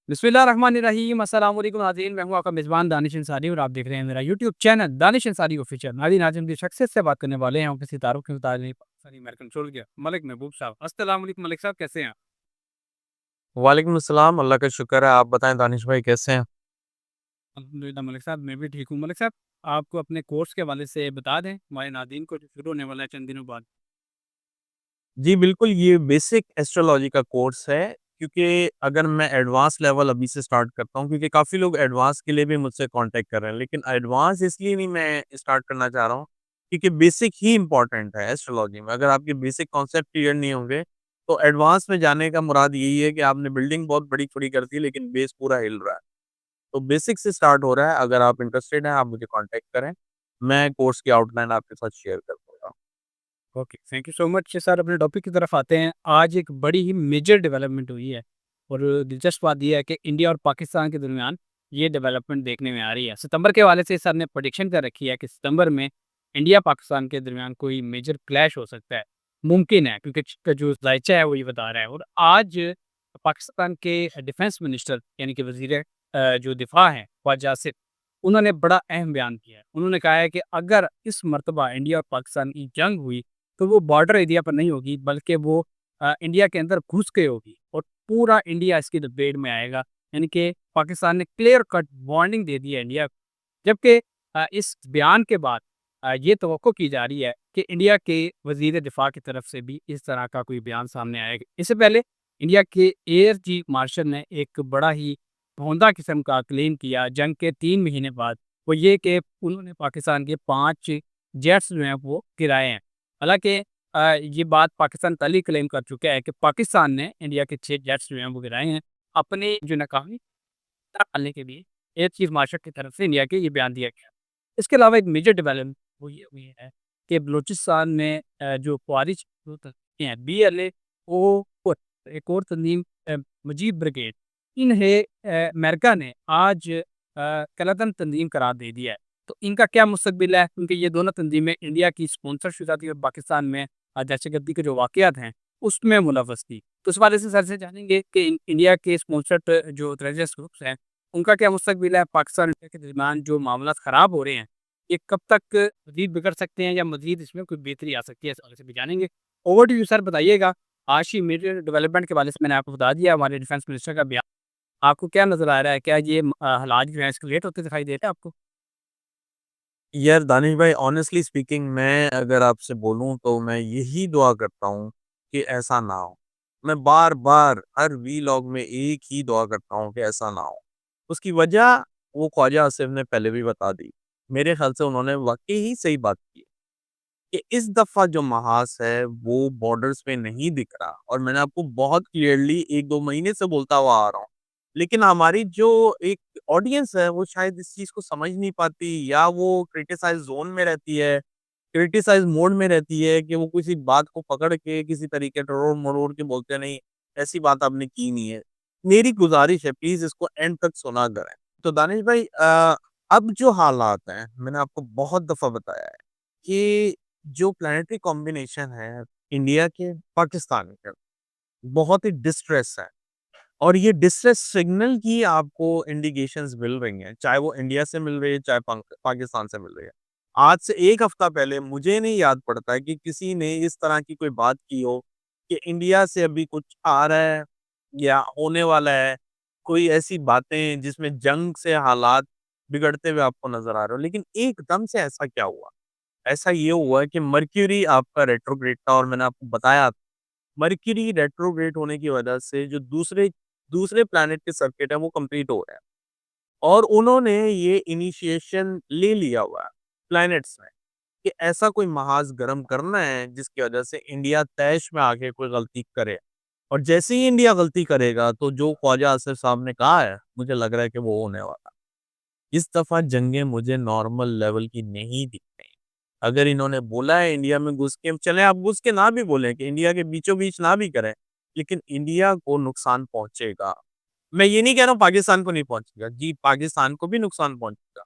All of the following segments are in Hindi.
बिस्मिल्लाहिर्रहमानिर्रहीम अस्सलाम वालेकुम नाज़रीन, मैं हूँ आपका मेज़बान दानिश अंसारी और आप देख रहे हैं मेरा YouTube channel Danish Ansari official. नाज़रीन, आज हम जिस शख्सियत से बात करने वाले हैं उनके सितारों के मुताबिक पाकिस्तानी अमेरिकन सोल्जर मलिक महबूब साहब। अस्सलाम वालेकुम मलिक साहब, कैसे हैं आप? वालेकुम अस्सलाम, अल्लाह का शुक्र है। आप बताएँ दानिश भाई कैसे हैं? अल्हम्दुलिल्लाह मलिक साहब, मैं भी ठीक हूँ। मलिक साहब, आपको अपने कोर्स के हवाले से बता दें हमारे नाज़रीन को, जो शुरू होने वाला है चंद दिनों बाद। जी बिल्कुल, ये बेसिक एस्ट्रोलॉजी का कोर्स है क्योंकि अगर मैं एडवांस लेवल अभी से स्टार्ट करता हूँ क्योंकि काफ़ी लोग एडवांस के लिए भी मुझसे कॉन्टैक्ट कर रहे हैं, लेकिन एडवांस इसलिए नहीं मैं स्टार्ट करना चाह रहा हूँ क्योंकि बेसिक ही इम्पोर्टेंट है एस्ट्रोलॉजी में। अगर आपके बेसिक कॉन्सेप्ट क्लियर नहीं होंगे, तो एडवांस में जाने का मुराद यही है कि आपने बिल्डिंग बहुत बड़ी खड़ी कर दी लेकिन बेस पूरा हिल रहा है। तो बेसिक से स्टार्ट हो रहा है, अगर आप इंटरेस्टेड हैं, आप मुझे कॉन्टैक्ट करें। मैं कोर्स की आउटलाइन आपके साथ शेयर कर दूँगा। Okay, thank you so much sir. अपने टॉपिक की तरफ आते हैं। आज एक बड़ी ही मेजर डेवलपमेंट हुई है और दिलचस्प बात ये है कि इंडिया और पाकिस्तान के दरमियान ये डेवलपमेंट देखने में आ रही है। सितंबर के हवाले से सर ने प्रेडिक्शन कर रखी है कि सितंबर में इंडिया पाकिस्तान के दरमियान कोई मेजर क्लैश हो सकता है। मुमकिन है, क्योंकि का जो ज़ायचा है वो ये बता रहा है। और आज पाकिस्तान के डिफेंस मिनिस्टर यानी कि वज़ीर जो दिफ़ा हैं ख्वाजा आसिफ, उन्होंने बड़ा अहम बयान किया है। उन्होंने कहा है कि अगर इस मर्तबा इंडिया और पाकिस्तान की जंग हुई तो वो बॉर्डर एरिया पर नहीं होगी, बल्कि वो इंडिया के अंदर घुस के होगी और पूरा इंडिया इसकी लपेट में आएगा। यानी कि पाकिस्तान ने क्लियर कट वार्निंग दे दी है इंडिया को। जबकि इस बयान के बाद ये तवक्को की जा रही है कि इंडिया के वज़ीर दिफ़ा की तरफ से भी इस तरह का कोई बयान सामने आएगा। इससे पहले इंडिया के एयर चीफ मार्शल ने एक बड़ा ही भौंदा किस्म का क्लेम किया जंग के 3 महीने बाद, वो ये कि उन्होंने पाकिस्तान के 5 जेट्स जो हैं वो गिराए हैं। हालाँकि ये बात पाकिस्तान पहले ही क्लेम कर चुका है कि पाकिस्तान ने इंडिया के 6 जेट्स जो हैं वो गिराए हैं, अपने जो नाकामी टालने के लिए एयर चीफ मार्शल की तरफ से इंडिया के ये बयान दिया गया। इसके अलावा एक मेजर डेवलपमेंट वो ये हुई है कि बलूचिस्तान में जो ख्वारिज जो तंजीमें हैं, बीएलओ और एक और तंजीम मुजीब ब्रिगेड, इन्हें अमेरिका ने आज कलअदम तंजीम करार दे दिया है। तो इनका क्या मुस्तकबिल है? क्योंकि ये दोनों तंजीमें इंडिया की स्पॉन्सरशुदा थी और पाकिस्तान में दहशतगर्दी के जो वाक़यात हैं, उसमें मुलव्वस थी। तो इस बारे से सर से जानेंगे कि इंडिया के स्पॉन्सर्ड जो टेररिस्ट ग्रुप्स हैं, उनका क्या मुस्तकबिल है? पाकिस्तान और इंडिया के दरमियान जो मामलात ख़राब हो रहे हैं, ये कब तक मज़ीद बिगड़ सकते हैं या मज़ीद इसमें कोई बेहतरी आ सकती है? इस हवाले से भी जानेंगे। ओवर टू यू सर, बताइएगा। आज की मीडिया डेवलपमेंट के बारे से मैंने आपको बता दिया, हमारे डिफेंस मिनिस्टर का बयान। आपको क्या नज़र आ रहा है? क्या ये हालात जो हैं एस्केलेट होते दिखाई दे रहे हैं आपको? यार दानिश भाई ऑनेस्टली स्पीकिंग मैं अगर आपसे बोलूँ तो मैं यही दुआ करता हूँ कि ऐसा ना हो। मैं बार-बार हर वीलॉग में एक ही दुआ करता हूँ कि ऐसा ना हो। उसकी वजह वो ख्वाजा आसिफ ने पहले भी बता दी। मेरे ख़्याल से उन्होंने वाक़ई ही सही बात की कि इस दफ़ा जो महाज़ है वो बॉर्डर्स पे नहीं दिख रहा और मैंने आपको बहुत क्लियरली 1-2 महीने से बोलता हुआ आ रहा हूँ। लेकिन हमारी जो एक ऑडियंस है वो शायद इस चीज़ को समझ नहीं पाती या वो क्रिटिसाइज़ ज़ोन में रहती है, क्रिटिसाइज़ मोड में रहती है कि वो किसी बात को पकड़ के किसी तरीके टरोड़-मरोड़ के बोलते नहीं, ऐसी बात आपने की नहीं है। मेरी गुज़ारिश है प्लीज़ इसको एंड तक सुना करें। तो दानिश भाई अब जो हालात हैं, मैंने आपको बहुत दफ़ा बताया है कि जो प्लैनेटरी कॉम्बिनेशन है इंडिया के, पाकिस्तान के, बहुत ही डिस्ट्रेस है। और ये डिस्ट्रेस सिग्नल की आपको इंडिकेशंस मिल रही हैं, चाहे वो इंडिया से मिल रही है, चाहे पाकिस्तान से मिल रही है। आज से 1 हफ्ता पहले मुझे नहीं याद पड़ता है कि किसी ने इस तरह की कोई बात की हो कि इंडिया से अभी कुछ आ रहा है या होने वाला है। कोई ऐसी बातें जिसमें जंग से हालात बिगड़ते हुए आपको नज़र आ रहे हो। लेकिन एकदम से ऐसा क्या हुआ? ऐसा ये हुआ है कि मर्क्यूरी आपका रेट्रोग्रेड था और मैंने आपको बताया मर्क्यूरी रेट्रोग्रेड होने की वजह से जो दूसरे दूसरे प्लैनेट के सर्किट है वो कंप्लीट हो रहे हैं और उन्होंने ये इनिशिएशन ले लिया हुआ है प्लैनेट्स में कि ऐसा कोई महाज गर्म करना है जिसकी वजह से इंडिया तैश में आके कोई गलती करे और जैसे ही इंडिया गलती करेगा तो जो ख्वाजा आसिफ साहब ने कहा है मुझे लग रहा है कि वो होने वाला है। इस दफा जंगें मुझे नॉर्मल लेवल की नहीं दिख रही। अगर इन्होंने बोला है इंडिया में घुस के, चले आप घुस के ना भी बोलें कि इंडिया के बीचों बीच ना भी करें, लेकिन इंडिया को नुकसान पहुंचेगा। मैं ये नहीं कह रहा हूँ पाकिस्तान को नहीं पहुंचेगा, जी पाकिस्तान को भी नुकसान पहुंचेगा,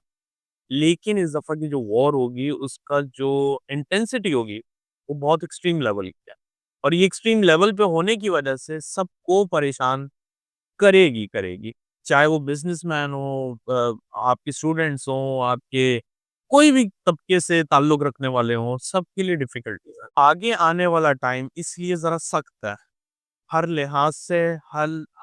लेकिन इस दफा की जो वॉर होगी उसका जो इंटेंसिटी होगी वो बहुत एक्सट्रीम लेवल की है और ये एक्सट्रीम लेवल पे होने की वजह से सबको परेशान करेगी करेगी। चाहे वो बिज़नेसमैन हो, आपके स्टूडेंट्स हों, आपके कोई भी तबके से ताल्लुक़ रखने वाले हों, सबके लिए डिफ़िकल्टीज़ है। आगे आने वाला टाइम इसलिए ज़रा सख्त है, हर लिहाज़ से,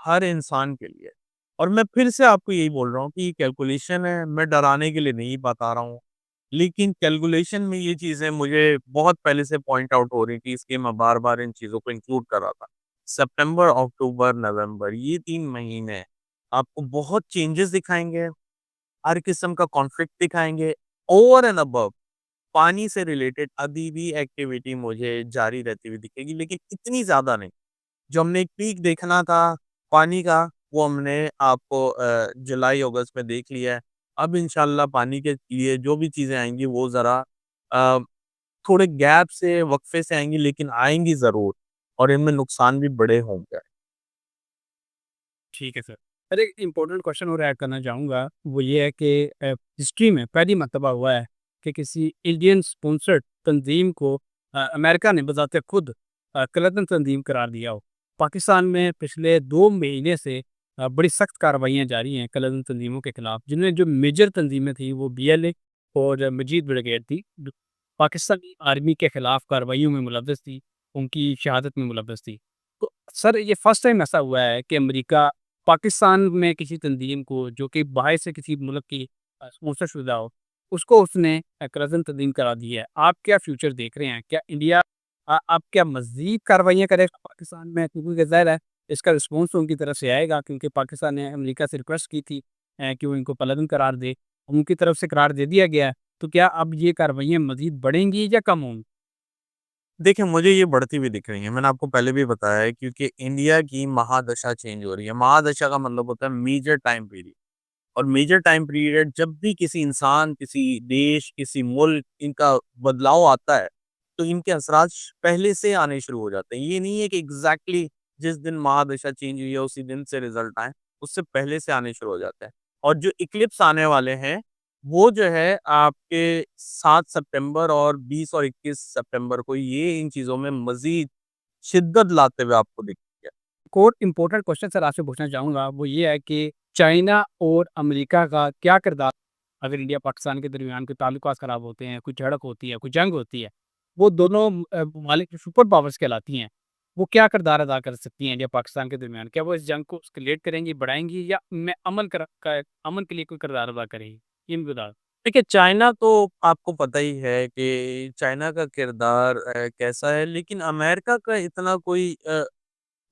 हर इंसान के लिए। और मैं फिर से आपको यही बोल रहा हूँ कि ये कैलकुलेशन है, मैं डराने के लिए नहीं बता रहा हूँ। लेकिन कैलकुलेशन में ये चीज़ें मुझे बहुत पहले से पॉइंट आउट हो रही थी, इसलिए मैं बार-बार इन चीज़ों को इंक्लूड कर रहा था। सितंबर, अक्टूबर, नवंबर ये 3 महीने आपको बहुत चेंजेस दिखाएँगे, हर किस्म का कॉन्फ्लिक्ट दिखाएँगे। ओवर एंड अबव पानी से रिलेटेड अभी भी एक्टिविटी मुझे जारी रहती हुई दिखेगी, लेकिन इतनी ज़्यादा नहीं। जो हमने एक पीक देखना था पानी का, वो हमने आपको जुलाई-अगस्त में देख लिया है। अब इंशाअल्लाह पानी के लिए जो भी चीज़ें आएँगी वो ज़रा अ, थोड़े गैप से, वक़्फ़े से आएँगी, लेकिन आएँगी ज़रूर और इनमें नुकसान भी बड़े होंगे। ठीक है सर। सर एक इम्पोर्टेंट क्वेश्चन और ऐड करना चाहूँगा, वो ये है कि हिस्ट्री में पहली मर्तबा हुआ है कि किसी इंडियन स्पॉन्सर्ड तंज़ीम को अमेरिका ने बज़ाते खुद कलदन तंज़ीम करार दिया हो। पाकिस्तान में पिछले 2 महीने से बड़ी सख्त कार्रवाइयाँ जारी हैं कलदन तंज़ीमों के खिलाफ, जिनमें जो मेजर तंज़ीमें थी वो बीएलए और मजीद ब्रिगेड थी, जो पाकिस्तानी आर्मी के खिलाफ कार्रवाइयों में मुलव्वस थी, उनकी शहादत में मुलव्वस थी। तो सर ये फर्स्ट टाइम ऐसा हुआ है कि अमेरिका पाकिस्तान में किसी तंजीम को जो कि बाहर से किसी मुल्क की स्पॉन्सरशुदा हो, उसको उसने करज़न तस्लीम करा दी है। आप क्या फ्यूचर देख रहे हैं? क्या इंडिया अब क्या मज़ीद कार्रवाइयाँ करेगा पाकिस्तान में? क्योंकि ज़ाहिर है इसका रिस्पॉन्स तो उनकी तरफ से आएगा, क्योंकि पाकिस्तान ने अमेरिका से रिक्वेस्ट की थी कि वो इनको पलटन करार दे। उनकी तरफ से करार दे दिया गया है। तो क्या अब ये कार्रवाइयाँ मज़ीद बढ़ेंगी या कम होंगी? देखिए, मुझे ये बढ़ती हुई दिख रही है। मैंने आपको पहले भी बताया है क्योंकि इंडिया की महादशा चेंज हो रही है। महादशा का मतलब होता है मेजर टाइम पीरियड। और मेजर टाइम पीरियड जब भी किसी इंसान, किसी देश, किसी मुल्क इनका बदलाव आता है, तो इनके असरात पहले से आने शुरू हो जाते हैं। ये नहीं है कि एग्ज़ैक्टली जिस दिन महादशा चेंज हुई है उसी दिन से रिज़ल्ट आएँ, उससे पहले से आने शुरू हो जाते हैं। और जो इक्लिप्स आने वाले हैं, वो जो है आपके 7 सितंबर और 20 और 21 सितंबर को ये इन चीज़ों में मज़ीद शिद्दत लाते हुए आपको दिखेंगे। एक और इम्पोर्टेंट क्वेश्चन सर आपसे पूछना चाहूँगा, वो ये है कि चाइना और अमेरिका का क्या किरदार अगर इंडिया पाकिस्तान के दरमियान कोई ताल्लुकात ख़राब होते हैं, कोई झड़प होती है, कोई जंग होती है, वो दोनों ममालिक जो सुपर पावर्स कहलाती हैं, वो क्या किरदार अदा कर सकती हैं इंडिया पाकिस्तान के दरमियान? क्या वो इस जंग को एस्केलेट करेंगी, बढ़ाएँगी या में अमन के लिए कोई किरदार अदा करेंगी? ये भी बता देखिए, चाइना तो आपको पता ही है कि चाइना का किरदार कैसा है, लेकिन अमेरिका का इतना कोई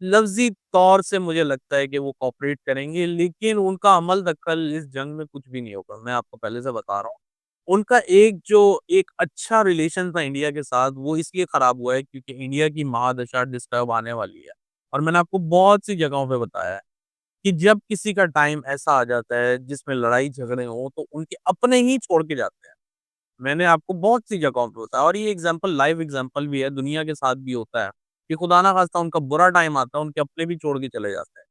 लफ़्ज़ी तौर से मुझे लगता है कि वो कोऑपरेट करेंगे, लेकिन उनका अमल दखल इस जंग में कुछ भी नहीं होगा, मैं आपको पहले से बता रहा हूँ। उनका एक अच्छा रिलेशन था इंडिया के साथ, वो इसलिए खराब हुआ है क्योंकि इंडिया की महादशा डिस्टर्ब आने वाली है। और मैंने आपको बहुत सी जगहों पे बताया है कि जब किसी का टाइम ऐसा आ जाता है जिसमें लड़ाई-झगड़े हों, तो उनके अपने ही छोड़ के जाते हैं। मैंने आपको बहुत सी जगहों पे बताया और ये एग्ज़ाम्पल लाइव एग्ज़ाम्पल भी है, दुनिया के साथ भी होता है, कि खुदा ना ख़ास्ता उनका बुरा टाइम आता है, उनके अपने भी छोड़ के चले जाते हैं।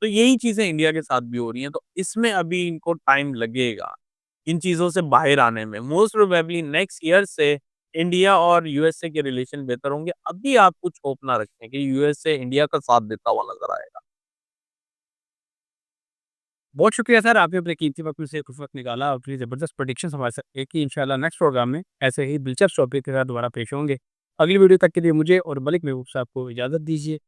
तो यही चीज़ें इंडिया के साथ भी हो रही हैं, तो इसमें अभी इनको टाइम लगेगा, इन चीज़ों से बाहर आने में। मोस्ट प्रोबेबली नेक्स्ट ईयर से इंडिया और यूएसए के रिलेशन बेहतर होंगे। अभी आप कुछ होप ना रखें कि यूएसए इंडिया का साथ देता हुआ नज़र आएगा। बहुत शुक्रिया सर, आपने अपने कीमती वक़्त में से कुछ वक़्त निकाला और अपनी ज़बरदस्त प्रेडिक्शंस हमारे साथ शेयर की। इंशाल्लाह नेक्स्ट प्रोग्राम में ऐसे ही दिलचस्प टॉपिक के साथ दोबारा पेश होंगे। अगली वीडियो तक के लिए मुझे और मलिक महबूब साहब को इजाज़त दीजिए।